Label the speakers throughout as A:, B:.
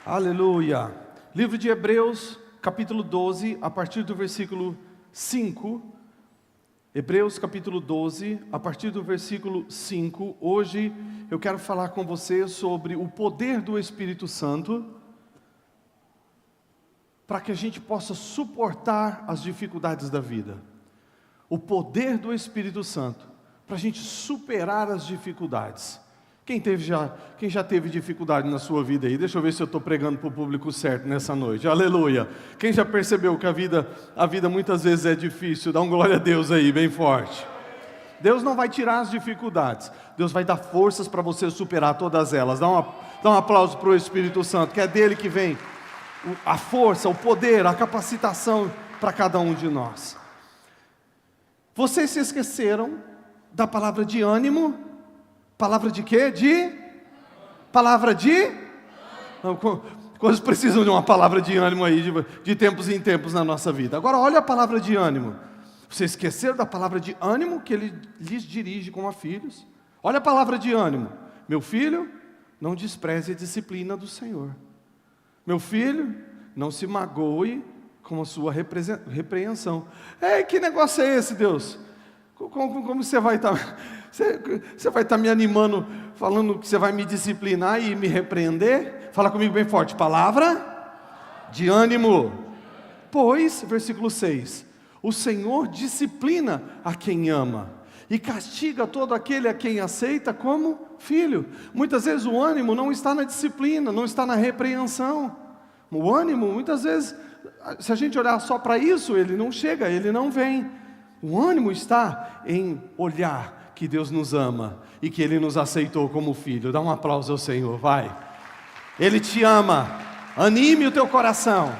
A: Aleluia. Livro de Hebreus, capítulo 12, a partir do versículo 5. Hebreus, capítulo 12, a partir do versículo 5. Hoje eu quero falar com você sobre o poder do Espírito Santo, para que a gente possa suportar as dificuldades da vida. O poder do Espírito Santo, para a gente superar as dificuldades. Quem já teve dificuldade na sua vida aí? Deixa eu ver se eu estou pregando para o público certo nessa noite. Aleluia. Quem já percebeu que a vida muitas vezes é difícil? Dá um glória a Deus aí, bem forte. Deus não vai tirar as dificuldades. Deus vai dar forças para você superar todas elas. Dá um aplauso para o Espírito Santo, que é dele que vem a força, o poder, a capacitação para cada um de nós. Vocês se esqueceram da palavra de ânimo? Palavra de quê? Palavra de? Coisas precisam de uma palavra de ânimo aí, de tempos em tempos na nossa vida. Agora olha a palavra de ânimo. Vocês esqueceram da palavra de ânimo que ele lhes dirige como a filhos? Olha a palavra de ânimo. Meu filho, não despreze a disciplina do Senhor. Meu filho, não se magoe com a sua repreensão. Ei, que negócio é esse, Deus? Como você vai estar... Você vai estar me animando, falando que você vai me disciplinar e me repreender? Fala comigo bem forte, palavra de ânimo. Pois, versículo 6, o Senhor disciplina a quem ama e castiga todo aquele a quem aceita como filho. Muitas vezes o ânimo não está na disciplina, não está na repreensão. O ânimo, muitas vezes, se a gente olhar só para isso, ele não chega, ele não vem. O ânimo está em olhar que Deus nos ama e que Ele nos aceitou como filho. Dá um aplauso ao Senhor, vai. Ele te ama, anime o teu coração.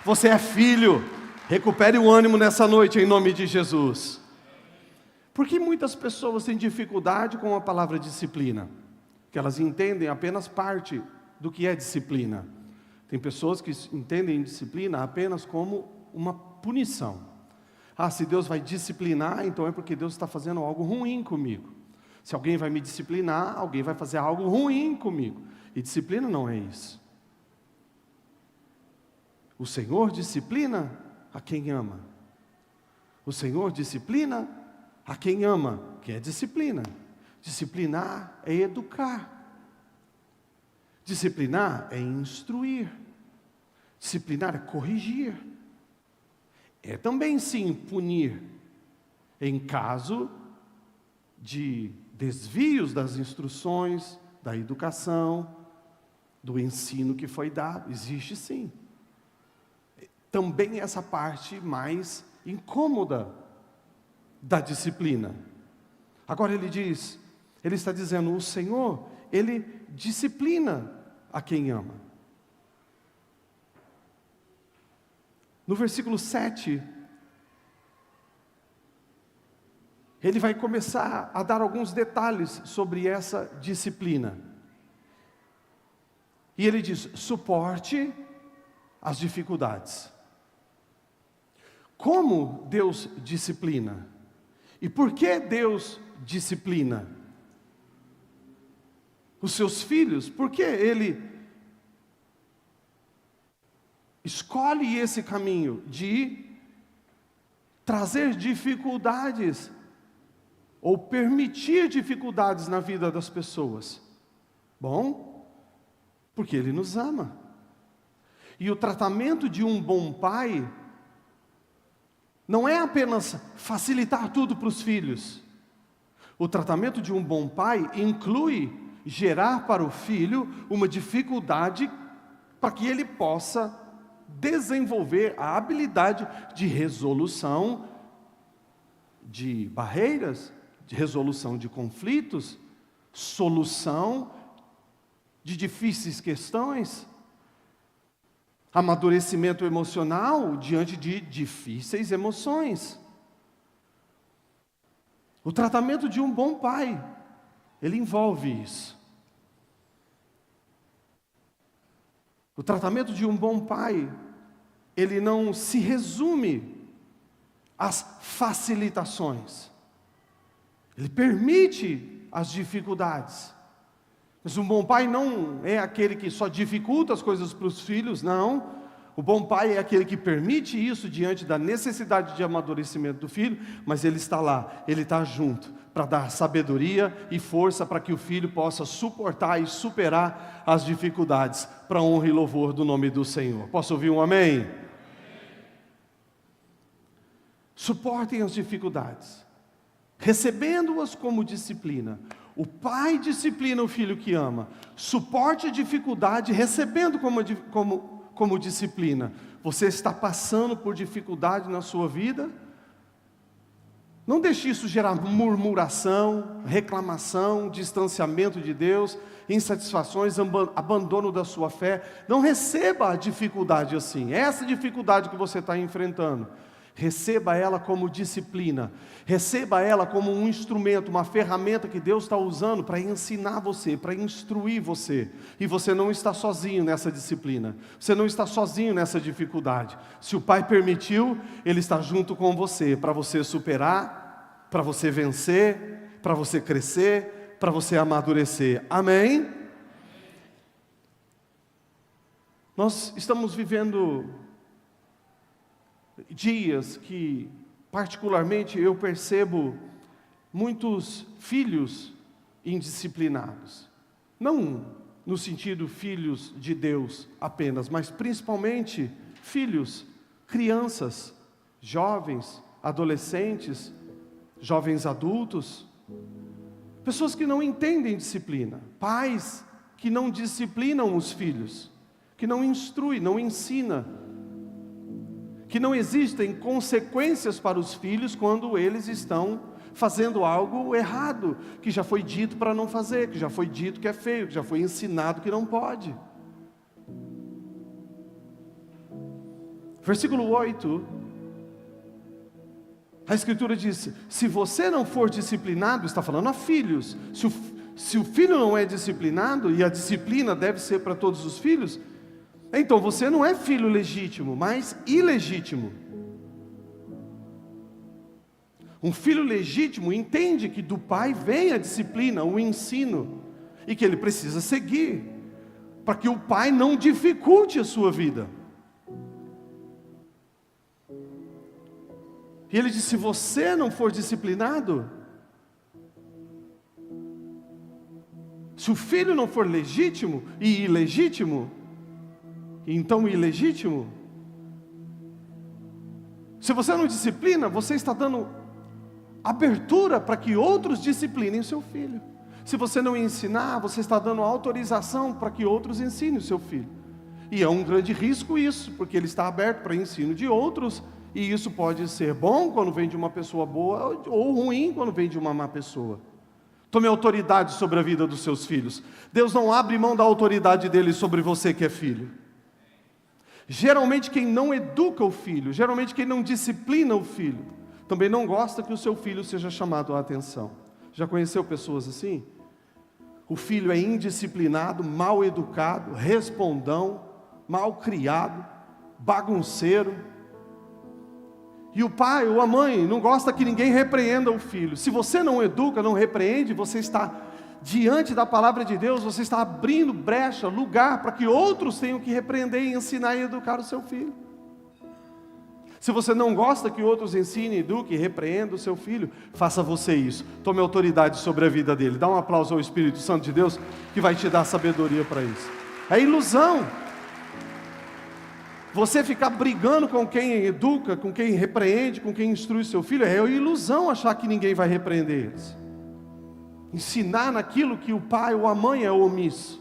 A: Você é filho, recupere o ânimo nessa noite em nome de Jesus. Por que muitas pessoas têm dificuldade com a palavra disciplina? Que elas entendem apenas parte do que é disciplina. Tem pessoas que entendem disciplina apenas como uma punição. Ah, se Deus vai disciplinar, então é porque Deus está fazendo algo ruim comigo. Se alguém vai me disciplinar, alguém vai fazer algo ruim comigo. E disciplina não é isso. O Senhor disciplina a quem ama. O Senhor disciplina a quem ama, que é disciplina. Disciplinar é educar. Disciplinar é instruir. Disciplinar é corrigir. É também sim punir em caso de desvios das instruções, da educação, do ensino que foi dado. Existe sim. Também essa parte mais incômoda da disciplina. Agora ele está dizendo, o Senhor, Ele disciplina a quem ama. No versículo 7, ele vai começar a dar alguns detalhes sobre essa disciplina. E ele diz, suporte as dificuldades. Como Deus disciplina? E por que Deus disciplina os seus filhos? Por que Ele escolhe esse caminho de trazer dificuldades ou permitir dificuldades na vida das pessoas? Bom, porque Ele nos ama. E o tratamento de um bom pai não é apenas facilitar tudo para os filhos. O tratamento de um bom pai inclui gerar para o filho uma dificuldade para que ele possa desenvolver a habilidade de resolução de barreiras, de resolução de conflitos, solução de difíceis questões, amadurecimento emocional diante de difíceis emoções. O tratamento de um bom pai, ele envolve isso. O tratamento de um bom pai, ele não se resume às facilitações. Ele permite as dificuldades. Mas um bom pai não é aquele que só dificulta as coisas para os filhos, não. O bom pai é aquele que permite isso diante da necessidade de amadurecimento do filho, mas ele está lá, ele está junto, para dar sabedoria e força para que o filho possa suportar e superar as dificuldades, para a honra e louvor do nome do Senhor. Posso ouvir um amém? Suportem as dificuldades, recebendo-as como disciplina. O pai disciplina o filho que ama. Suporte a dificuldade, recebendo como disciplina. Você está passando por dificuldade na sua vida? Não deixe isso gerar murmuração, reclamação, distanciamento de Deus, insatisfações, abandono da sua fé. Não receba a dificuldade assim. Essa dificuldade que você está enfrentando, receba ela como disciplina, receba ela como um instrumento, uma ferramenta que Deus está usando para ensinar você, para instruir você. E você não está sozinho nessa disciplina, você não está sozinho nessa dificuldade. Se o Pai permitiu, Ele está junto com você, para você superar, para você vencer, para você crescer, para você amadurecer. Amém? Nós estamos vivendo dias que, particularmente, eu percebo muitos filhos indisciplinados. Não no sentido filhos de Deus apenas, mas principalmente filhos, crianças, jovens, adolescentes, jovens adultos, pessoas que não entendem disciplina, pais que não disciplinam os filhos, que não instruem, não ensinam, que não existem consequências para os filhos quando eles estão fazendo algo errado, que já foi dito para não fazer, que já foi dito que é feio, que já foi ensinado que não pode. Versículo 8, a Escritura diz: se você não for disciplinado, está falando a filhos, se o filho não é disciplinado, e a disciplina deve ser para todos os filhos, então você não é filho legítimo, mas ilegítimo. Um filho legítimo entende que do pai vem a disciplina, o ensino, e que ele precisa seguir, para que o pai não dificulte a sua vida. E ele diz: se você não for disciplinado, se o filho não for legítimo e ilegítimo, então ilegítimo, se você não disciplina, você está dando abertura para que outros disciplinem o seu filho. Se você não ensinar, você está dando autorização para que outros ensinem o seu filho. E é um grande risco isso, porque ele está aberto para ensino de outros, e isso pode ser bom quando vem de uma pessoa boa, ou ruim quando vem de uma má pessoa. Tome autoridade sobre a vida dos seus filhos. Deus não abre mão da autoridade dele sobre você que é filho. Geralmente quem não educa o filho, geralmente quem não disciplina o filho, também não gosta que o seu filho seja chamado a atenção. Já conheceu pessoas assim? O filho é indisciplinado, mal educado, respondão, mal criado, bagunceiro. E o pai ou a mãe não gosta que ninguém repreenda o filho. Se você não educa, não repreende, você está diante da palavra de Deus, você está abrindo brecha, lugar para que outros tenham que repreender, ensinar e educar o seu filho. Se você não gosta que outros ensinem, eduquem e repreendam o seu filho, faça você isso. Tome autoridade sobre a vida dele. Dá um aplauso ao Espírito Santo de Deus, que vai te dar sabedoria para isso. É ilusão você ficar brigando com quem educa, com quem repreende, com quem instrui seu filho. É ilusão achar que ninguém vai repreender eles. Ensinar naquilo que o pai ou a mãe é omisso.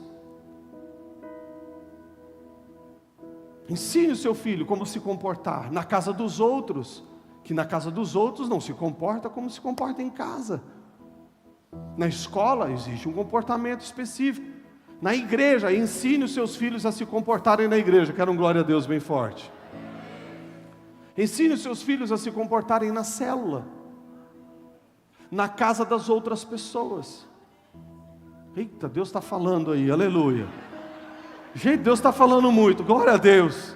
A: Ensine o seu filho como se comportar na casa dos outros, que na casa dos outros não se comporta como se comporta em casa. Na escola existe um comportamento específico. Na igreja, ensine os seus filhos a se comportarem na igreja. Quero um glória a Deus bem forte. Ensine os seus filhos a se comportarem na célula, na casa das outras pessoas. Eita, Deus está falando aí, aleluia. Gente, Deus está falando muito, glória a Deus.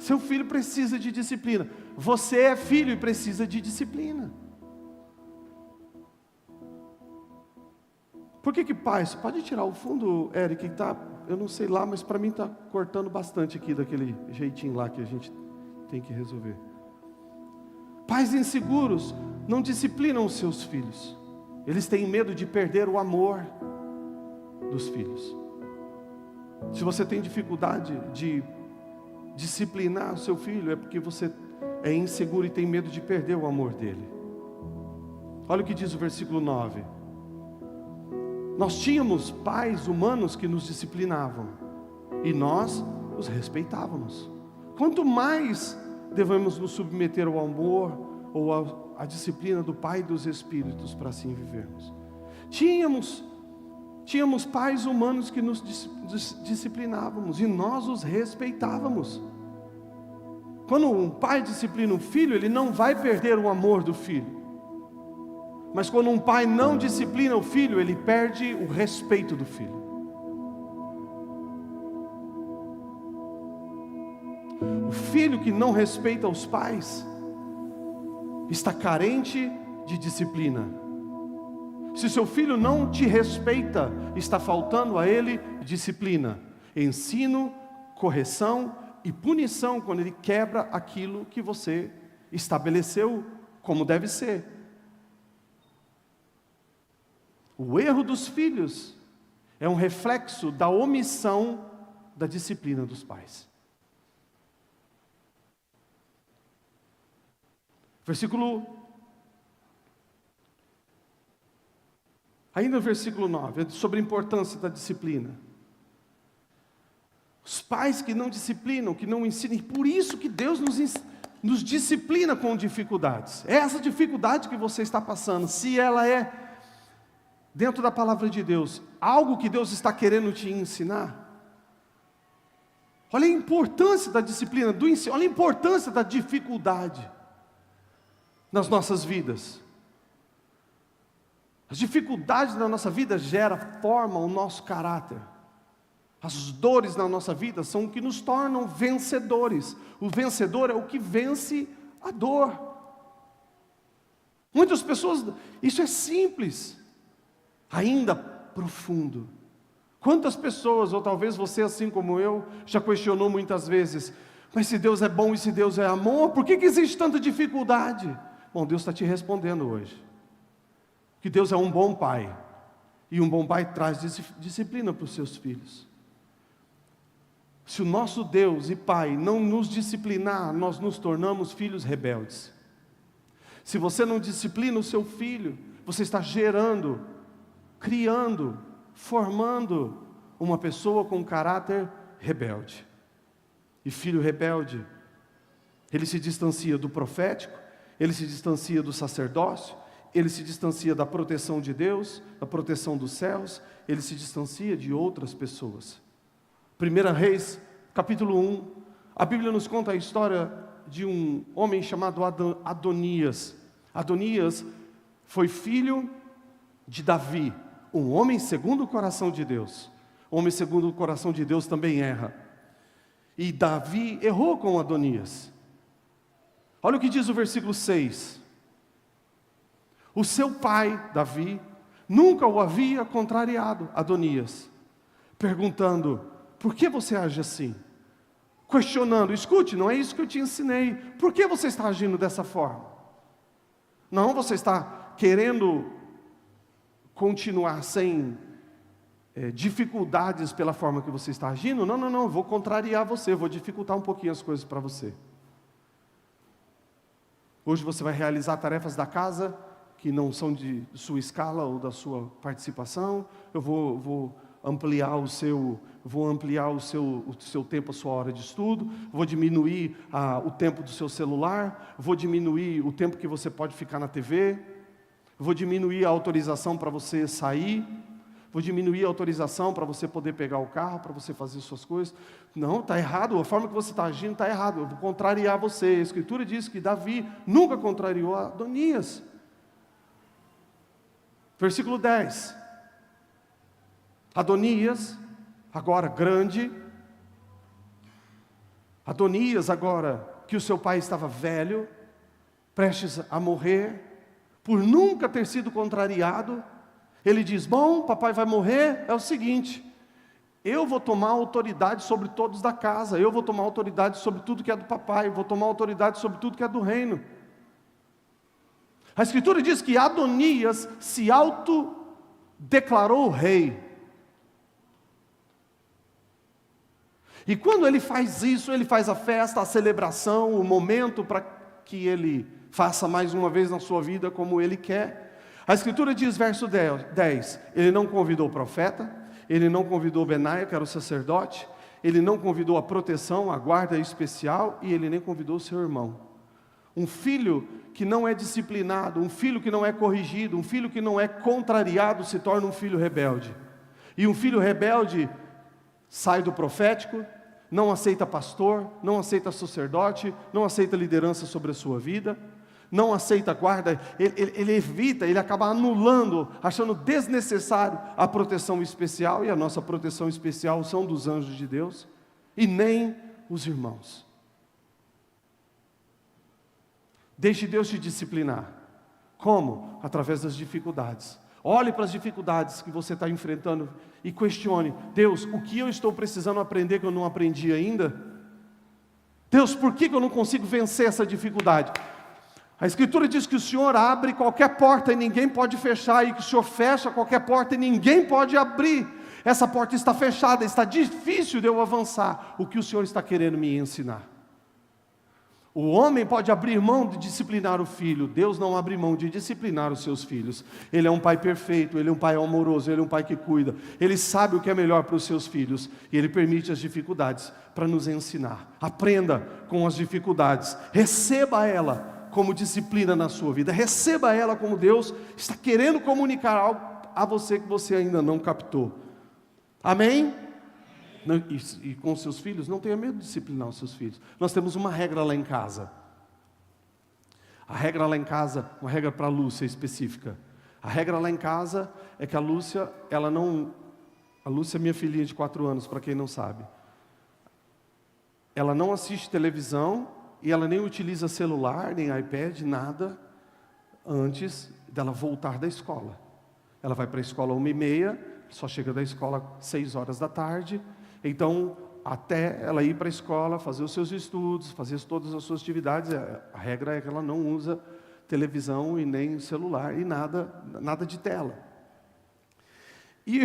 A: Seu filho precisa de disciplina. Você é filho e precisa de disciplina. Por que pais? Pode tirar o fundo, Eric, que tá, eu não sei lá, mas para mim está cortando bastante aqui daquele jeitinho lá que a gente tem que resolver. Pais inseguros não disciplinam os seus filhos. Eles têm medo de perder o amor dos filhos. Se você tem dificuldade de disciplinar o seu filho, é porque você é inseguro e tem medo de perder o amor dele. Olha o que diz o versículo 9. Nós tínhamos pais humanos que nos disciplinavam e nós os respeitávamos. Quanto mais devemos nos submeter ao amor ou à disciplina do Pai dos Espíritos para assim vivermos. Tínhamos pais humanos que nos disciplinávamos e nós os respeitávamos. Quando um pai disciplina um filho, ele não vai perder o amor do filho. Mas quando um pai não disciplina o filho, ele perde o respeito do filho. O filho que não respeita os pais está carente de disciplina. Se seu filho não te respeita, está faltando a ele disciplina, ensino, correção e punição quando ele quebra aquilo que você estabeleceu como deve ser. O erro dos filhos é um reflexo da omissão da disciplina dos pais. Ainda no versículo 9, é sobre a importância da disciplina. Os pais que não disciplinam, que não ensinam, e por isso que Deus nos disciplina com dificuldades. É essa dificuldade que você está passando, se ela é dentro da palavra de Deus, algo que Deus está querendo te ensinar. Olha a importância da disciplina, do ensino, olha a importância da dificuldade nas nossas vidas. As dificuldades na nossa vida formam o nosso caráter. As dores na nossa vida são o que nos tornam vencedores. O vencedor é o que vence a dor. Muitas pessoas, isso é simples, ainda profundo. Quantas pessoas, ou talvez você assim como eu, já questionou muitas vezes, mas se Deus é bom e se Deus é amor, por que existe tanta dificuldade? Bom, Deus está te respondendo hoje, que Deus é um bom pai, e um bom pai traz disciplina para os seus filhos. Se o nosso Deus e Pai não nos disciplinar, nós nos tornamos filhos rebeldes. Se você não disciplina o seu filho, você está criando, formando uma pessoa com caráter rebelde. E filho rebelde, ele se distancia do profético, ele se distancia do sacerdócio, ele se distancia da proteção de Deus, da proteção dos céus, ele se distancia de outras pessoas. 1 Reis, capítulo 1, a Bíblia nos conta a história de um homem chamado Adonias. Adonias foi filho de Davi, um homem segundo o coração de Deus. O homem segundo o coração de Deus também erra. E Davi errou com Adonias. Olha o que diz o versículo 6. O seu pai, Davi, nunca o havia contrariado, Adonias, perguntando: por que você age assim? Questionando: escute, não é isso que eu te ensinei, por que você está agindo dessa forma? Não, você está querendo continuar sem dificuldades pela forma que você está agindo? Não, vou contrariar você, vou dificultar um pouquinho as coisas para você. Hoje você vai realizar tarefas da casa que não são de sua escala ou da sua participação. Eu vou ampliar o seu tempo, a sua hora de estudo, vou diminuir o tempo do seu celular, vou diminuir o tempo que você pode ficar na TV, vou diminuir a autorização para você sair, vou diminuir a autorização para você poder pegar o carro, para você fazer suas coisas. Não, está errado, a forma que você está agindo está errado, eu vou contrariar você. A Escritura diz que Davi nunca contrariou Adonias. Versículo 10. Adonias, agora grande, Adonias, agora que o seu pai estava velho, prestes a morrer, por nunca ter sido contrariado, ele diz: bom, papai vai morrer, é o seguinte, eu vou tomar autoridade sobre todos da casa, eu vou tomar autoridade sobre tudo que é do papai, eu vou tomar autoridade sobre tudo que é do reino. A Escritura diz que Adonias se autodeclarou rei. E quando ele faz isso, ele faz a festa, a celebração, o momento para que ele faça mais uma vez na sua vida como ele quer. A Escritura diz, verso 10, ele não convidou o profeta, ele não convidou Benaia, que era o sacerdote, ele não convidou a proteção, a guarda especial, e ele nem convidou o seu irmão. Um filho que não é disciplinado, um filho que não é corrigido, um filho que não é contrariado, se torna um filho rebelde. E um filho rebelde sai do profético, não aceita pastor, não aceita sacerdote, não aceita liderança sobre a sua vida, não aceita guarda, ele evita, ele acaba anulando, achando desnecessário a proteção especial, e a nossa proteção especial são dos anjos de Deus, e nem os irmãos. Deixe Deus te disciplinar. Como? Através das dificuldades. Olhe para as dificuldades que você está enfrentando e questione: Deus, o que eu estou precisando aprender que eu não aprendi ainda? Deus, por que eu não consigo vencer essa dificuldade? A Escritura diz que o Senhor abre qualquer porta e ninguém pode fechar, e que o Senhor fecha qualquer porta e ninguém pode abrir. Essa porta está fechada, está difícil de eu avançar. O que o Senhor está querendo me ensinar? O homem pode abrir mão de disciplinar o filho, Deus não abre mão de disciplinar os seus filhos. Ele é um pai perfeito, Ele é um pai amoroso, Ele é um pai que cuida, Ele sabe o que é melhor para os seus filhos, e Ele permite as dificuldades para nos ensinar. Aprenda com as dificuldades, receba ela como disciplina na sua vida, receba ela como Deus está querendo comunicar algo a você que você ainda não captou. Amém? E com os seus filhos, não tenha medo de disciplinar os seus filhos. Nós temos uma regra lá em casa. A regra lá em casa, uma regra para a Lúcia específica. A regra lá em casa é que a Lúcia, a Lúcia é minha filhinha de 4 anos, para quem não sabe. Ela não assiste televisão e ela nem utiliza celular, nem iPad, nada, antes dela voltar da escola. Ela vai para a escola 1h30, só chega da escola 6 horas da tarde. Então, até ela ir para a escola, fazer os seus estudos, fazer todas as suas atividades, a regra é que ela não usa televisão e nem celular, e nada de tela. E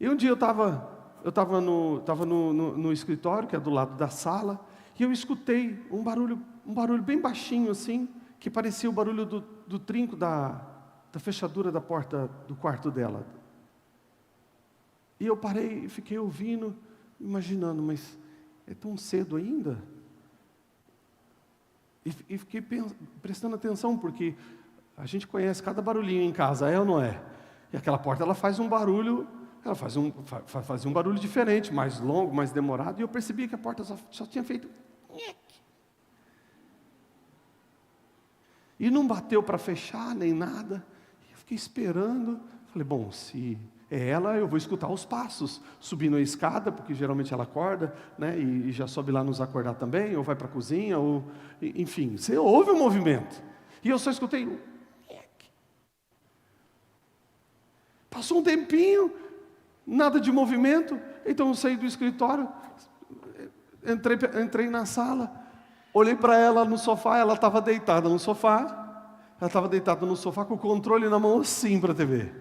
A: um dia eu estava no escritório, que é do lado da sala, e eu escutei um barulho bem baixinho assim, que parecia o barulho do trinco da fechadura da porta do quarto dela. E eu parei e fiquei ouvindo, imaginando, mas é tão cedo ainda? E fiquei prestando atenção, porque a gente conhece cada barulhinho em casa, é ou não é? E aquela porta, ela faz um barulho, ela fazia um barulho diferente, mais longo, mais demorado, e eu percebi que a porta só tinha feito... E não bateu para fechar, nem nada. Eu fiquei esperando, falei, bom, se... é ela, eu vou escutar os passos, subindo a escada, porque geralmente ela acorda, né, e já sobe lá nos acordar também, ou vai para a cozinha, ou, enfim, você ouve o movimento. E eu só escutei, passou um tempinho, nada de movimento, então eu saí do escritório, entrei na sala, olhei para ela no sofá, ela estava deitada no sofá, com o controle na mão assim para a TV.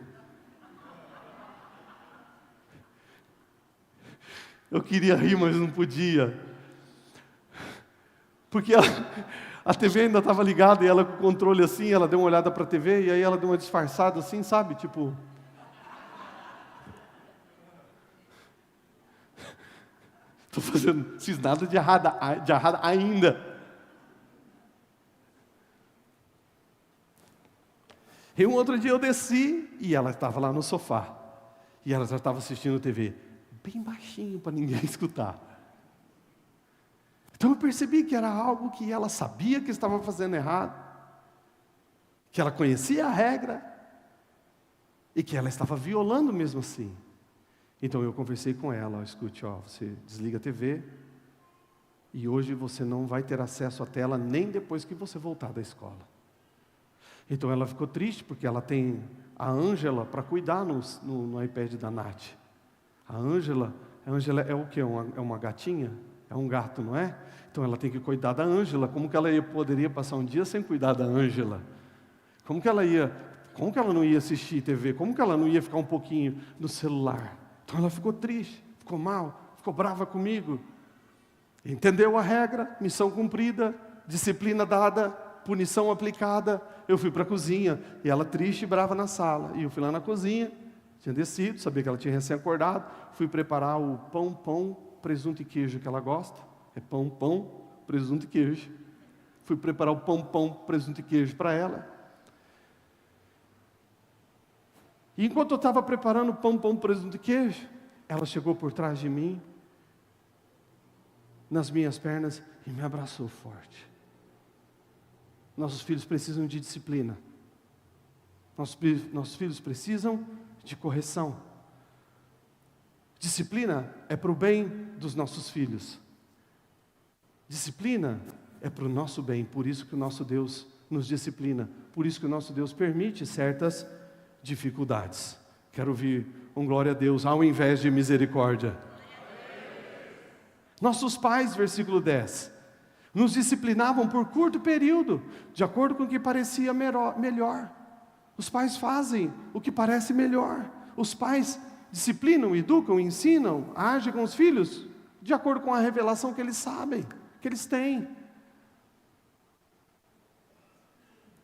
A: Eu queria rir, mas não podia. Porque a TV ainda estava ligada e ela com o controle assim, ela deu uma olhada para a TV e aí ela deu uma disfarçada assim, sabe? Tipo... fiz nada de errado ainda. E um outro dia eu desci e ela estava lá no sofá. E ela já estava assistindo TV. Bem baixinho para ninguém escutar. Então eu percebi que era algo que ela sabia que estava fazendo errado, que ela conhecia a regra e que ela estava violando mesmo assim. Então eu conversei com ela, escute, você desliga a TV, e hoje você não vai ter acesso à tela nem depois que você voltar da escola. Então ela ficou triste, porque ela tem a Ângela para cuidar no iPad da Nath. A Ângela é o quê? É uma gatinha? É um gato, não é? Então ela tem que cuidar da Ângela. Como que ela poderia passar um dia sem cuidar da Ângela? Como que ela não ia assistir TV? Como que ela não ia ficar um pouquinho no celular? Então ela ficou triste, ficou mal, ficou brava comigo. Entendeu a regra, missão cumprida, disciplina dada, punição aplicada. Eu fui para a cozinha, e ela triste e brava na sala. E eu fui lá na cozinha, tinha descido, sabia que ela tinha recém-acordado, fui preparar o pão, presunto e queijo que ela gosta. É pão, presunto e queijo. Fui preparar o pão, presunto e queijo para ela. E enquanto eu estava preparando o pão, presunto e queijo, ela chegou por trás de mim, nas minhas pernas, e me abraçou forte. Nossos filhos precisam de disciplina. Nossos filhos precisam de correção. Disciplina é para o bem dos nossos filhos. Disciplina é para o nosso bem. Por isso que o nosso Deus nos disciplina. Por isso que o nosso Deus permite certas dificuldades. Quero ouvir um glória a Deus, ao invés de misericórdia. Nossos pais, versículo 10, nos disciplinavam por curto período, de acordo com o que parecia melhor. Os pais fazem o que parece melhor. Os pais disciplinam, educam, ensinam, agem com os filhos, de acordo com a revelação que eles sabem, que eles têm.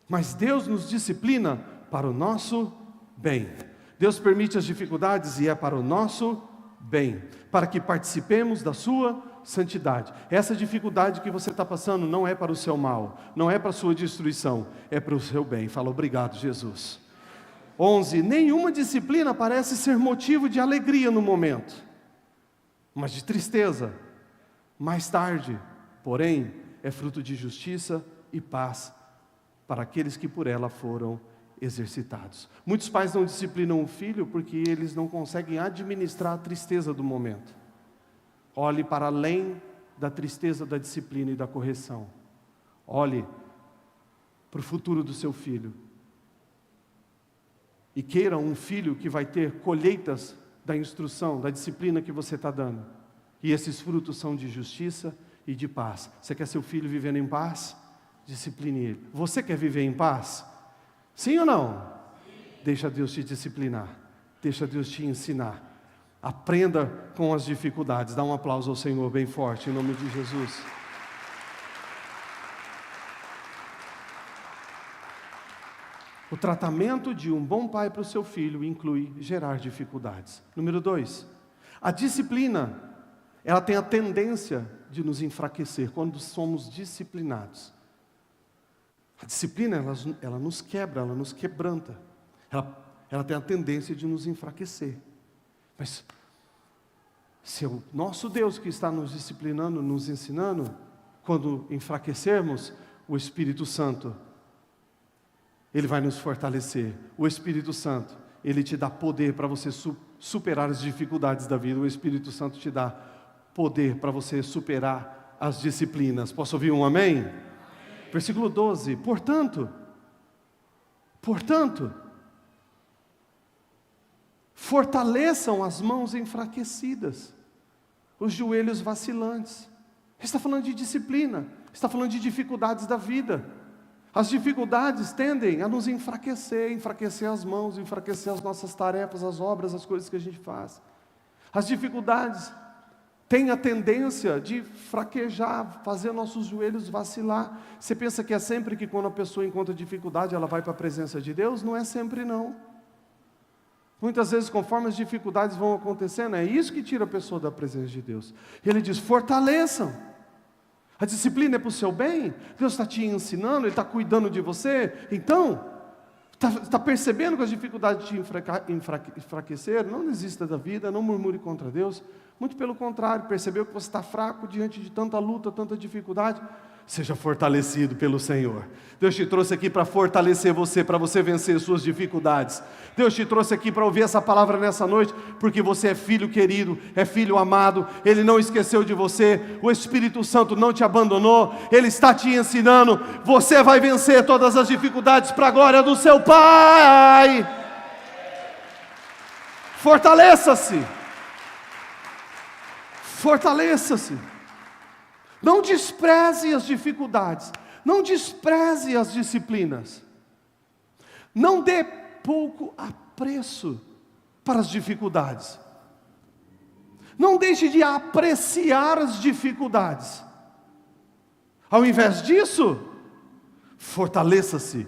A: Mas Deus nos disciplina para o nosso bem. Deus permite as dificuldades e é para o nosso bem, para que participemos da sua santidade. Essa dificuldade que você está passando não é para o seu mal, não é para a sua destruição, é para o seu bem. Fala, obrigado, Jesus. 11. Nenhuma disciplina parece ser motivo de alegria no momento, mas de tristeza. Mais tarde, porém, é fruto de justiça e paz para aqueles que por ela foram exercitados. Muitos pais não disciplinam o filho porque eles não conseguem administrar a tristeza do momento. Olhe para além da tristeza da disciplina e da correção. Olhe para o futuro do seu filho. E queira um filho que vai ter colheitas da instrução, da disciplina que você está dando. E esses frutos são de justiça e de paz. Você quer seu filho vivendo em paz? Discipline ele. Você quer viver em paz? Sim ou não? Sim. Deixa Deus te disciplinar. Deixa Deus te ensinar. Aprenda com as dificuldades. Dá um aplauso ao Senhor bem forte, em nome de Jesus. O tratamento de um bom pai para o seu filho inclui gerar dificuldades. Número 2, a disciplina, ela tem a tendência de nos enfraquecer quando somos disciplinados. A disciplina, ela nos quebra, ela nos quebranta. Ela tem a tendência de nos enfraquecer. Mas se o nosso Deus que está nos disciplinando, nos ensinando, quando enfraquecermos, o Espírito Santo, Ele vai nos fortalecer. O Espírito Santo, Ele te dá poder para você superar as dificuldades da vida. O Espírito Santo te dá poder para você superar as disciplinas. Posso ouvir um amém? Versículo 12, portanto, fortaleçam as mãos enfraquecidas, os joelhos vacilantes. Ele está falando de disciplina, está falando de dificuldades da vida. As dificuldades tendem a nos enfraquecer as mãos, enfraquecer as nossas tarefas, as obras, as coisas que a gente faz. As dificuldades têm a tendência de fraquejar, fazer nossos joelhos vacilar. Você pensa que é sempre que quando a pessoa encontra dificuldade, ela vai para a presença de Deus? Não é sempre não. Muitas vezes, conforme as dificuldades vão acontecendo, é isso que tira a pessoa da presença de Deus. Ele diz, fortaleçam. A disciplina é para o seu bem? Deus está te ensinando, Ele está cuidando de você? Então, está percebendo que as dificuldades te enfraqueceram? Não desista da vida, não murmure contra Deus. Muito pelo contrário, percebeu que você está fraco diante de tanta luta, tanta dificuldade. Seja fortalecido pelo Senhor. Deus te trouxe aqui para fortalecer você, para você vencer suas dificuldades. Deus te trouxe aqui para ouvir essa palavra nessa noite, porque você é filho querido, é filho amado, Ele não esqueceu de você, o Espírito Santo não te abandonou, Ele está te ensinando, você vai vencer todas as dificuldades para a glória do seu Pai. Fortaleça-se. Fortaleça-se. Não despreze as dificuldades. Não despreze as disciplinas. Não dê pouco apreço para as dificuldades. Não deixe de apreciar as dificuldades. Ao invés disso, fortaleça-se.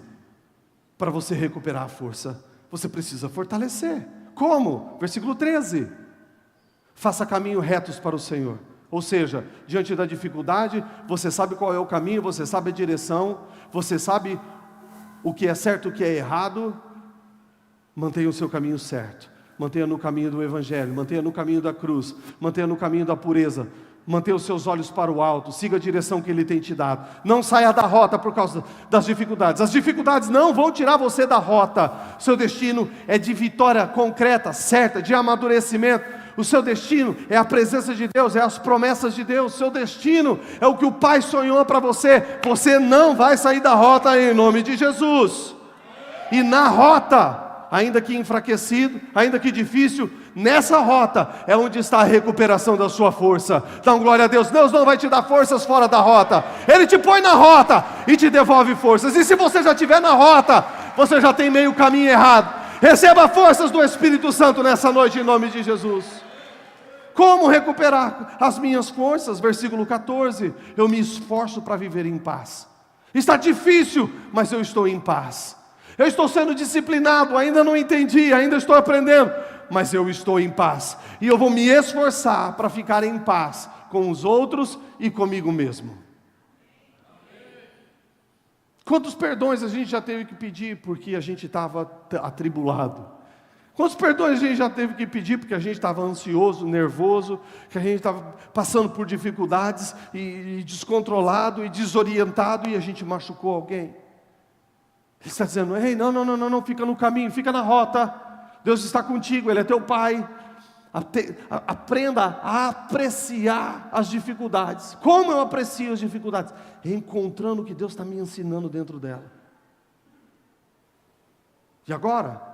A: Para você recuperar a força, você precisa fortalecer. Como? Versículo 13. Faça caminho retos para o Senhor. Ou seja, diante da dificuldade, você sabe qual é o caminho, você sabe a direção, você sabe o que é certo e o que é errado. Mantenha o seu caminho certo, mantenha no caminho do Evangelho, mantenha no caminho da cruz, mantenha no caminho da pureza, mantenha os seus olhos para o alto, siga a direção que Ele tem te dado. Não saia da rota por causa das dificuldades. As dificuldades não vão tirar você da rota. Seu destino é de vitória concreta, certa, de amadurecimento. O seu destino é a presença de Deus, é as promessas de Deus. O seu destino é o que o Pai sonhou para você. Você não vai sair da rota em nome de Jesus. E na rota, ainda que enfraquecido, ainda que difícil, nessa rota é onde está a recuperação da sua força. Dá glória a Deus. Deus não vai te dar forças fora da rota. Ele te põe na rota e te devolve forças. E se você já estiver na rota, você já tem meio caminho errado. Receba forças do Espírito Santo nessa noite em nome de Jesus. Como recuperar as minhas forças? Versículo 14. Eu me esforço para viver em paz. Está difícil, mas eu estou em paz. Eu estou sendo disciplinado, ainda não entendi, ainda estou aprendendo, mas eu estou em paz. E eu vou me esforçar para ficar em paz com os outros e comigo mesmo. Quantos perdões a gente já teve que pedir porque a gente estava atribulado? Quantos perdões a gente já teve que pedir porque a gente estava ansioso, nervoso, que a gente estava passando por dificuldades e descontrolado e desorientado e a gente machucou alguém? Ele está dizendo, ei, não, fica no caminho, fica na rota. Deus está contigo, Ele é teu Pai. Aprenda a apreciar as dificuldades. Como eu aprecio as dificuldades? Encontrando o que Deus está me ensinando dentro dela. E agora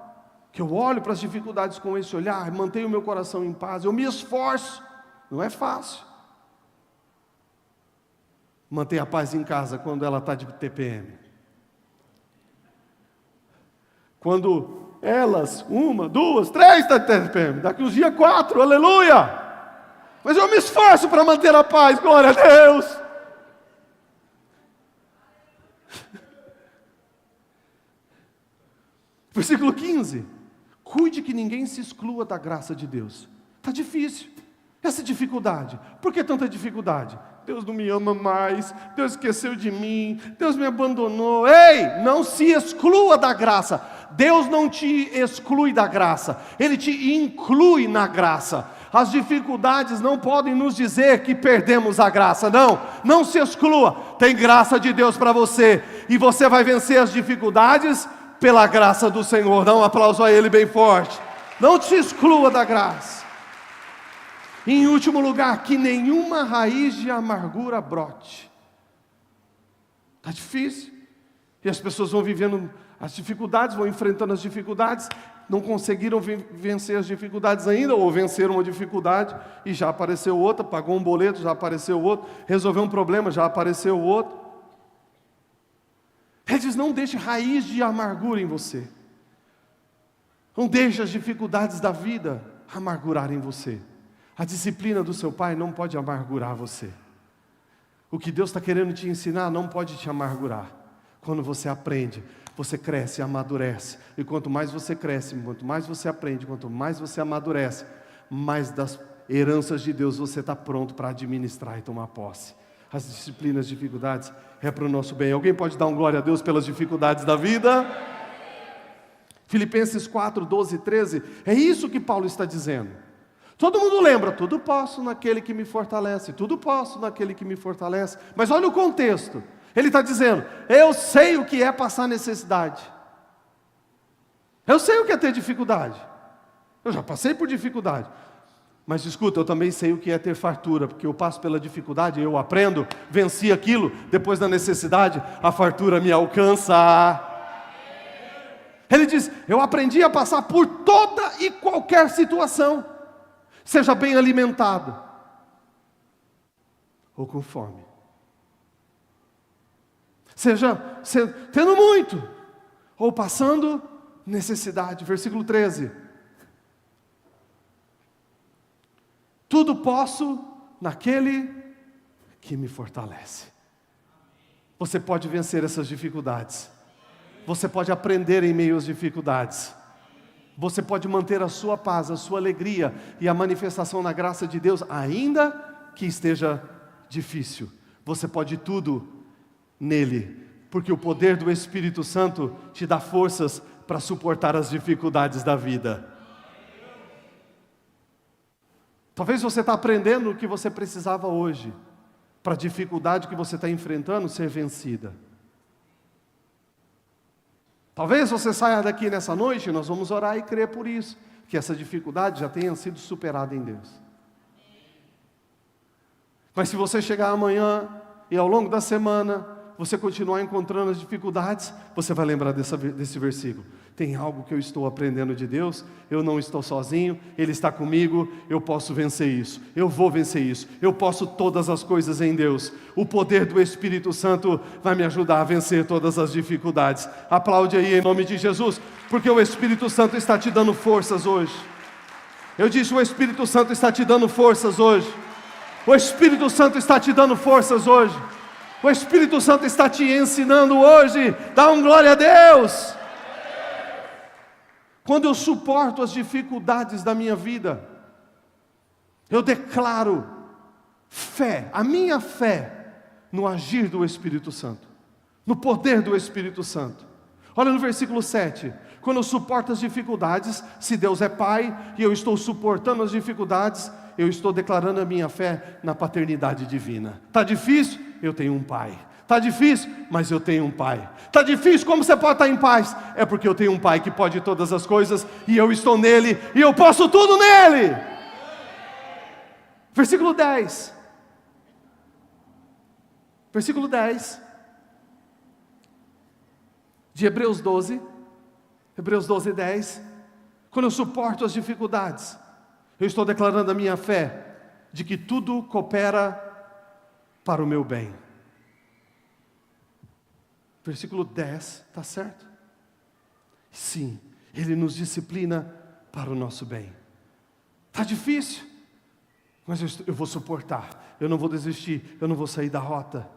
A: que eu olho para as dificuldades com esse olhar, mantenho o meu coração em paz, eu me esforço, não é fácil. Mantenha a paz em casa quando ela está de TPM. Quando elas, 1, 2, 3 está de TPM, daqui uns dias 4, aleluia! Mas eu me esforço para manter a paz, glória a Deus! Versículo 15. Cuide que ninguém se exclua da graça de Deus. Está difícil. Essa dificuldade. Por que tanta dificuldade? Deus não me ama mais. Deus esqueceu de mim. Deus me abandonou. Ei, não se exclua da graça. Deus não te exclui da graça. Ele te inclui na graça. As dificuldades não podem nos dizer que perdemos a graça. Não se exclua. Tem graça de Deus para você. E você vai vencer as dificuldades pela graça do Senhor. Dá um aplauso a Ele bem forte. Não te exclua da graça. E em último lugar, que nenhuma raiz de amargura brote. Está difícil. E as pessoas vão vivendo as dificuldades, vão enfrentando as dificuldades, não conseguiram vencer as dificuldades ainda, ou venceram uma dificuldade e já apareceu outra, pagou um boleto, já apareceu outro, resolveu um problema, já apareceu outro. Ele diz, não deixe raiz de amargura em você. Não deixe as dificuldades da vida amargurarem você. A disciplina do seu Pai não pode amargurar você. O que Deus está querendo te ensinar não pode te amargurar. Quando você aprende, você cresce, amadurece. E quanto mais você cresce, quanto mais você aprende, quanto mais você amadurece, mais das heranças de Deus você está pronto para administrar e tomar posse. As disciplinas, as dificuldades, é para o nosso bem. Alguém pode dar um glória a Deus pelas dificuldades da vida? Filipenses 4, 12 e 13, é isso que Paulo está dizendo. Todo mundo lembra, tudo posso naquele que me fortalece, tudo posso naquele que me fortalece. Mas olha o contexto. Ele está dizendo, eu sei o que é passar necessidade. Eu sei o que é ter dificuldade. Eu já passei por dificuldade. Mas escuta, eu também sei o que é ter fartura, porque eu passo pela dificuldade, eu aprendo, venci aquilo, depois da necessidade, a fartura me alcança. Ele diz, eu aprendi a passar por toda e qualquer situação. Seja bem alimentado, ou com fome. Seja tendo muito, ou passando necessidade. Versículo 13. Tudo posso naquele que me fortalece. Você pode vencer essas dificuldades. Você pode aprender em meio às dificuldades. Você pode manter a sua paz, a sua alegria e a manifestação na graça de Deus, ainda que esteja difícil. Você pode tudo nele, porque o poder do Espírito Santo te dá forças para suportar as dificuldades da vida. Talvez você está aprendendo o que você precisava hoje, para a dificuldade que você está enfrentando ser vencida. Talvez você saia daqui nessa noite, nós vamos orar e crer por isso, que essa dificuldade já tenha sido superada em Deus. Mas se você chegar amanhã e ao longo da semana, você continuar encontrando as dificuldades, você vai lembrar desse versículo. Tem algo que eu estou aprendendo de Deus, eu não estou sozinho, Ele está comigo, eu posso vencer isso, eu vou vencer isso, eu posso todas as coisas em Deus. O poder do Espírito Santo vai me ajudar a vencer todas as dificuldades. Aplaude aí em nome de Jesus, porque o Espírito Santo está te dando forças hoje. Eu disse, o Espírito Santo está te dando forças hoje. O Espírito Santo está te dando forças hoje. O Espírito Santo está te ensinando hoje. Dá um glória a Deus. Quando eu suporto as dificuldades da minha vida, eu declaro fé, a minha fé, no agir do Espírito Santo, no poder do Espírito Santo. Olha no versículo 7, quando eu suporto as dificuldades, se Deus é Pai, e eu estou suportando as dificuldades, eu estou declarando a minha fé na paternidade divina. Está difícil? Eu tenho um Pai. Está difícil, mas eu tenho um Pai. Está difícil, como você pode estar em paz? É porque eu tenho um Pai que pode todas as coisas, e eu estou nele, e eu posso tudo nele. Versículo 10. Versículo 10. De Hebreus 12. Hebreus 12, 10. Quando eu suporto as dificuldades, eu estou declarando a minha fé, de que tudo coopera para o meu bem. Versículo 10, está certo? Sim, Ele nos disciplina para o nosso bem. Está difícil, mas eu vou suportar, eu não vou desistir, eu não vou sair da rota.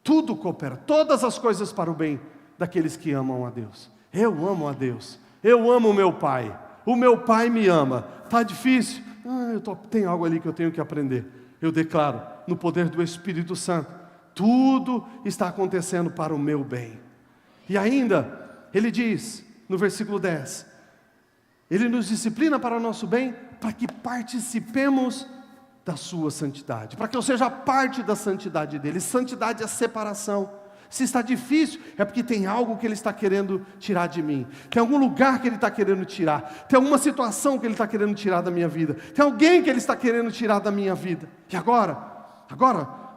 A: Tudo coopera, todas as coisas para o bem daqueles que amam a Deus. Eu amo a Deus, eu amo o meu Pai me ama. Está difícil? Tem algo ali que eu tenho que aprender. Eu declaro, no poder do Espírito Santo, tudo está acontecendo para o meu bem. E ainda, ele diz, no versículo 10, Ele nos disciplina para o nosso bem, para que participemos da sua santidade, para que eu seja parte da santidade dele. Santidade é separação. Se está difícil, é porque tem algo que Ele está querendo tirar de mim. Tem algum lugar que Ele está querendo tirar. Tem alguma situação que Ele está querendo tirar da minha vida. Tem alguém que Ele está querendo tirar da minha vida. E agora,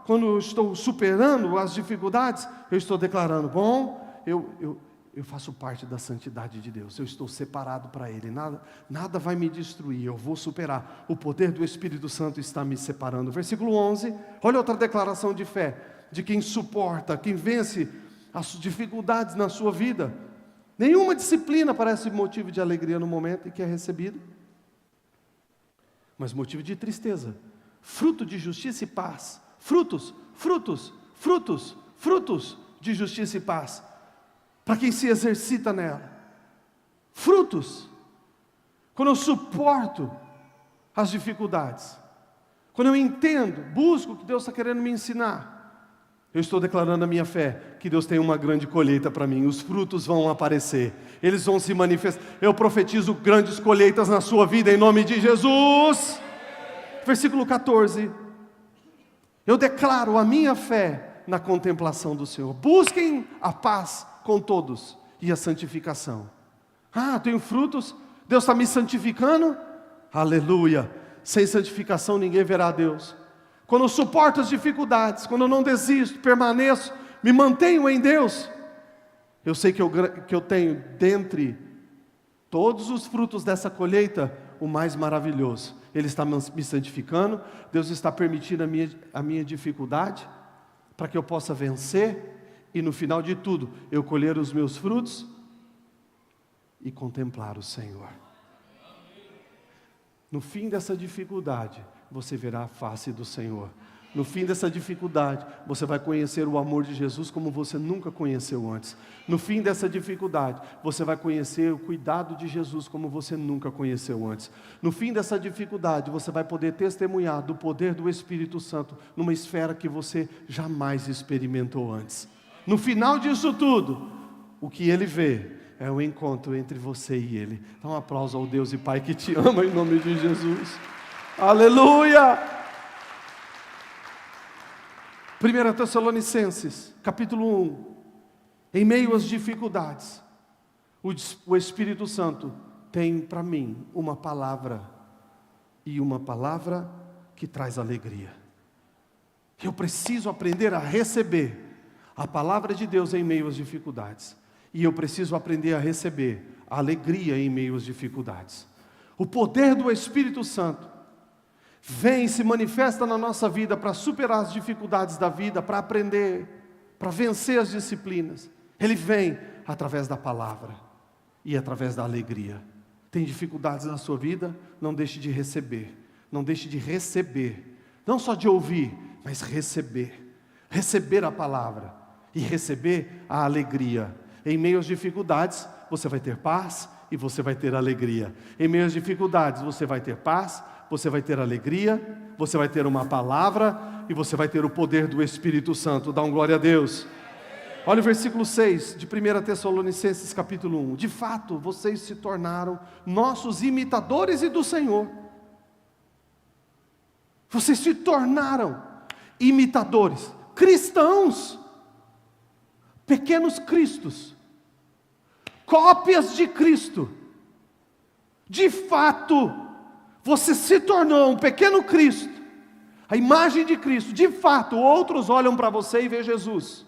A: quando eu estou superando as dificuldades, eu estou declarando, eu faço parte da santidade de Deus. Eu estou separado para Ele. Nada vai me destruir, eu vou superar. O poder do Espírito Santo está me separando. Versículo 11, olha outra declaração de fé. De quem suporta, quem vence as dificuldades na sua vida. Nenhuma disciplina parece motivo de alegria no momento em que é recebido, mas motivo de tristeza. Fruto de justiça e paz. Frutos de justiça e paz, para quem se exercita nela. Frutos. Quando eu suporto as dificuldades, quando eu entendo, busco o que Deus está querendo me ensinar, Eu estou declarando a minha fé, que Deus tem uma grande colheita para mim. Os frutos vão aparecer, eles vão se manifestar. Eu profetizo grandes colheitas na sua vida, em nome de Jesus. Versículo 14. Eu declaro a minha fé na contemplação do Senhor. Busquem a paz com todos e a santificação. Tenho frutos, Deus está me santificando? Aleluia. Sem santificação ninguém verá a Deus. Quando eu suporto as dificuldades, quando eu não desisto, permaneço, me mantenho em Deus, eu sei que eu tenho dentre todos os frutos dessa colheita, o mais maravilhoso. Ele está me santificando, Deus está permitindo a minha dificuldade, para que eu possa vencer, e no final de tudo, eu colher os meus frutos, e contemplar o Senhor. No fim dessa dificuldade, você verá a face do Senhor. No fim dessa dificuldade, você vai conhecer o amor de Jesus como você nunca conheceu antes. No fim dessa dificuldade, você vai conhecer o cuidado de Jesus como você nunca conheceu antes. No fim dessa dificuldade, você vai poder testemunhar do poder do Espírito Santo numa esfera que você jamais experimentou antes. No final disso tudo, o que Ele vê é o encontro entre você e Ele. Dá um aplauso ao Deus e Pai que te ama em nome de Jesus. Aleluia! 1 Tessalonicenses, capítulo 1. Em meio às dificuldades, o Espírito Santo tem para mim uma palavra, e uma palavra que traz alegria. Eu preciso aprender a receber a palavra de Deus em meio às dificuldades. E eu preciso aprender a receber a alegria em meio às dificuldades. O poder do Espírito Santo vem e se manifesta na nossa vida para superar as dificuldades da vida, para aprender, para vencer as disciplinas. Ele vem através da palavra e através da alegria. Tem dificuldades na sua vida? Não deixe de receber. Não deixe de receber. Não só de ouvir, mas receber. Receber a palavra e receber a alegria. Em meio às dificuldades, você vai ter paz e você vai ter alegria. Em meio às dificuldades, você vai ter paz, você vai ter alegria, você vai ter uma palavra e você vai ter o poder do Espírito Santo. Dá um glória a Deus. Olha o versículo 6 de 1 Tessalonicenses capítulo 1. De fato, vocês se tornaram nossos imitadores e do Senhor. Vocês se tornaram imitadores, cristãos, pequenos cristos, cópias de Cristo. De fato, você se tornou um pequeno Cristo, a imagem de Cristo. De fato, outros olham para você e vê Jesus.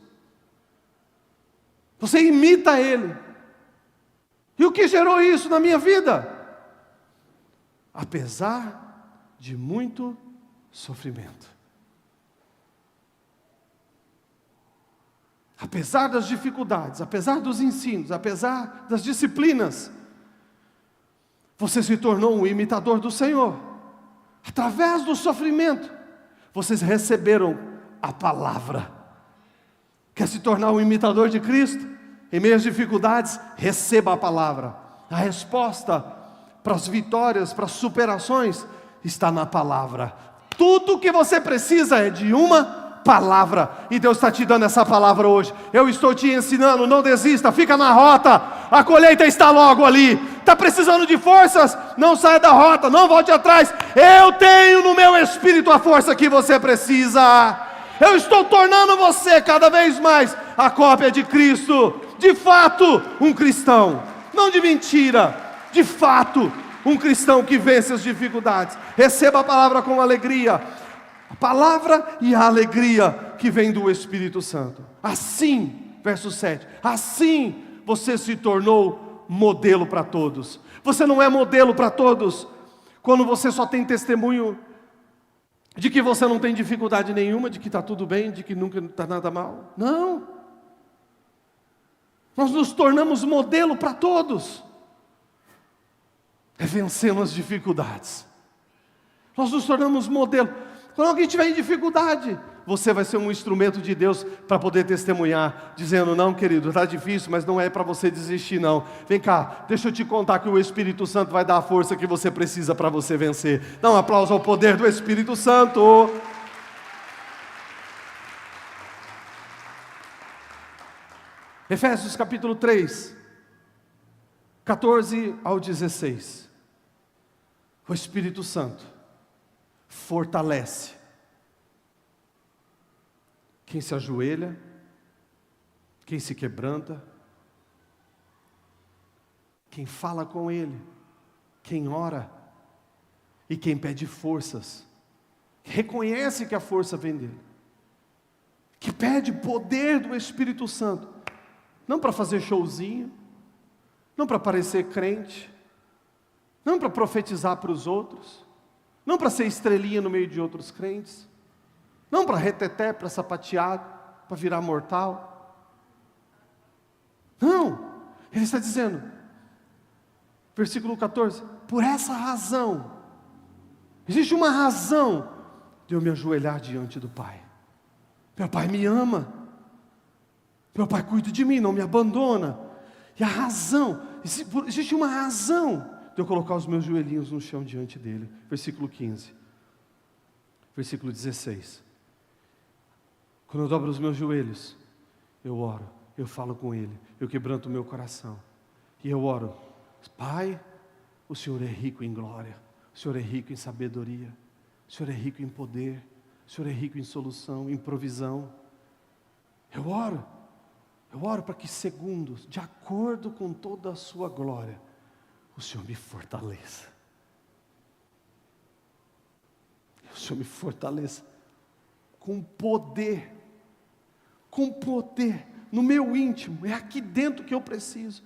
A: Você imita Ele. E o que gerou isso na minha vida? Apesar de muito sofrimento, apesar das dificuldades, apesar dos ensinos, apesar das disciplinas, você se tornou um imitador do Senhor. Através do sofrimento, vocês receberam a palavra. Quer se tornar um imitador de Cristo? Em meio às dificuldades, receba a palavra. A resposta para as vitórias, para as superações, está na palavra. Tudo o que você precisa é de uma palavra, e Deus está te dando essa palavra hoje. Eu estou te ensinando, não desista, fica na rota, a colheita está logo ali. Está precisando de forças? Não saia da rota, não volte atrás. Eu tenho no meu espírito a força que você precisa. Eu estou tornando você cada vez mais a cópia de Cristo. De fato, um cristão, não de mentira, de fato, um cristão que vence as dificuldades. Receba a palavra com alegria. A palavra e a alegria que vem do Espírito Santo. Assim, verso 7, assim você se tornou modelo para todos. Você não é modelo para todos quando você só tem testemunho de que você não tem dificuldade nenhuma, de que está tudo bem, de que nunca está nada mal. Não. Nós nos tornamos modelo para todos. É vencendo as dificuldades. Nós nos tornamos modelo. Quando alguém tiver em dificuldade, você vai ser um instrumento de Deus para poder testemunhar, dizendo: não, querido, está difícil, mas não é para você desistir não. Vem cá, deixa eu te contar que o Espírito Santo vai dar a força que você precisa para você vencer. Dá um aplauso ao poder do Espírito Santo. Efésios capítulo 3, 14 ao 16. O Espírito Santo fortalece quem se ajoelha, quem se quebranta, quem fala com Ele, quem ora e quem pede forças, reconhece que a força vem dele, que pede poder do Espírito Santo, não para fazer showzinho, não para parecer crente, não para profetizar para os outros, não para ser estrelinha no meio de outros crentes, não para reteté, para sapatear, para virar mortal. Não, ele está dizendo, versículo 14, por essa razão, existe uma razão de eu me ajoelhar diante do Pai. Meu Pai me ama, meu Pai cuida de mim, não me abandona. E a razão, existe uma razão de eu colocar os meus joelhinhos no chão diante dele. Versículo 15, versículo 16. Quando eu dobro os meus joelhos, eu oro, eu falo com ele, eu quebranto o meu coração. E eu oro, Pai, o Senhor é rico em glória, o Senhor é rico em sabedoria, o Senhor é rico em poder, o Senhor é rico em solução, em provisão. Eu oro para que segundos, de acordo com toda a sua glória, o Senhor me fortaleça. O Senhor me fortaleça com poder, no meu íntimo, é aqui dentro que eu preciso.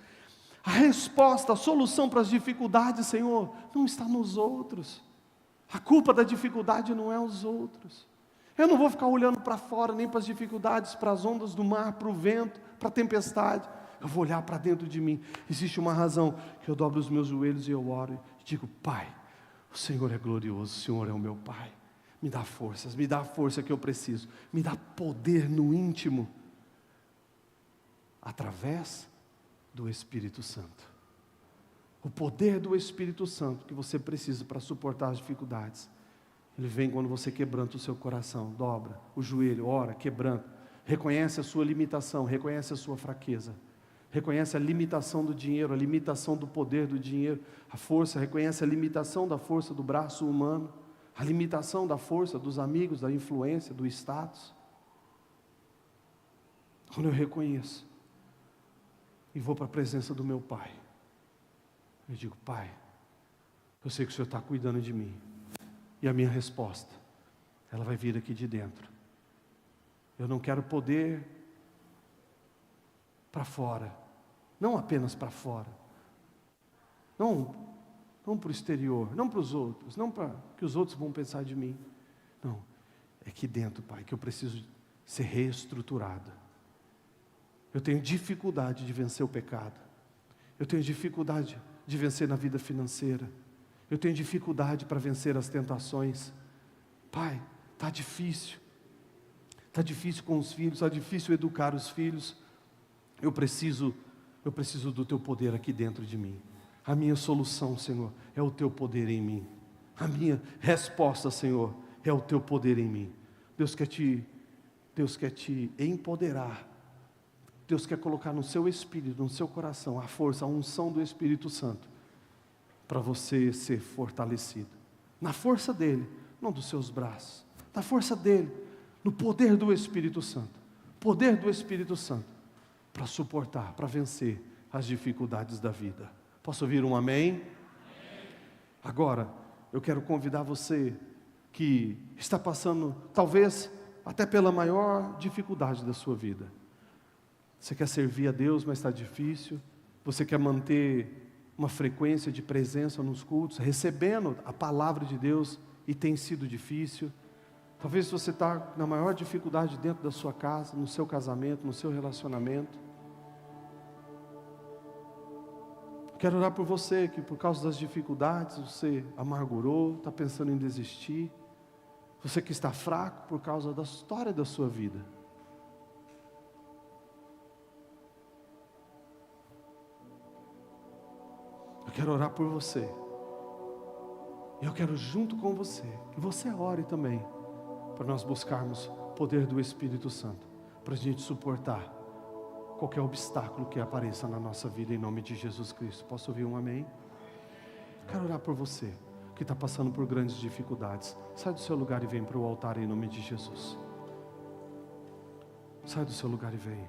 A: A resposta, a solução para as dificuldades, Senhor, não está nos outros. A culpa da dificuldade não é os outros. Eu não vou ficar olhando para fora, nem para as dificuldades, para as ondas do mar, para o vento, para a tempestade. Eu vou olhar para dentro de mim. Existe uma razão que eu dobro os meus joelhos e eu oro e digo, Pai, o Senhor é glorioso, o Senhor é o meu Pai. Me dá forças, me dá a força que eu preciso. Me dá poder no íntimo, através do Espírito Santo. O poder do Espírito Santo que você precisa para suportar as dificuldades, ele vem quando você quebranta o seu coração, dobra o joelho, ora, quebranta, reconhece a sua limitação, reconhece a sua fraqueza, reconhece a limitação do dinheiro, a limitação do poder do dinheiro, a força, reconhece a limitação da força do braço humano, a limitação da força dos amigos, da influência, do status. Quando eu reconheço e vou para a presença do meu Pai, eu digo, Pai, eu sei que o Senhor está cuidando de mim. E a minha resposta, ela vai vir aqui de dentro. Eu não quero poder para fora, não apenas para fora, não para o exterior, não para os outros, não para que os outros vão pensar de mim. Não, é aqui dentro, Pai, que eu preciso ser reestruturado. Eu tenho dificuldade de vencer o pecado. Eu tenho dificuldade de vencer na vida financeira. Eu tenho dificuldade para vencer as tentações. Pai, está difícil. Está difícil com os filhos, está difícil educar os filhos. Eu preciso do Teu poder aqui dentro de mim. A minha solução, Senhor, é o Teu poder em mim. A minha resposta, Senhor, é o Teu poder em mim. Deus quer te empoderar. Deus quer colocar no seu espírito, no seu coração, a força, a unção do Espírito Santo, para você ser fortalecido. Na força dEle, não dos seus braços. Na força dEle, no poder do Espírito Santo. Poder do Espírito Santo, para suportar, para vencer as dificuldades da vida. Posso ouvir um amém? Agora, eu quero convidar você que está passando, talvez, até pela maior dificuldade da sua vida. Você quer servir a Deus, mas está difícil. Você quer manter uma frequência de presença nos cultos, recebendo a palavra de Deus, e tem sido difícil. Talvez você está na maior dificuldade dentro da sua casa, no seu casamento, no seu relacionamento. Quero orar por você, que por causa das dificuldades, você amargurou, está pensando em desistir. Você que está fraco por causa da história da sua vida. Eu quero orar por você. Eu quero junto com você, que você ore também, para nós buscarmos o poder do Espírito Santo, para a gente suportar qualquer obstáculo que apareça na nossa vida, em nome de Jesus Cristo. Posso ouvir um amém? Quero orar por você que está passando por grandes dificuldades. Sai do seu lugar e vem para o altar em nome de Jesus. Sai do seu lugar e vem.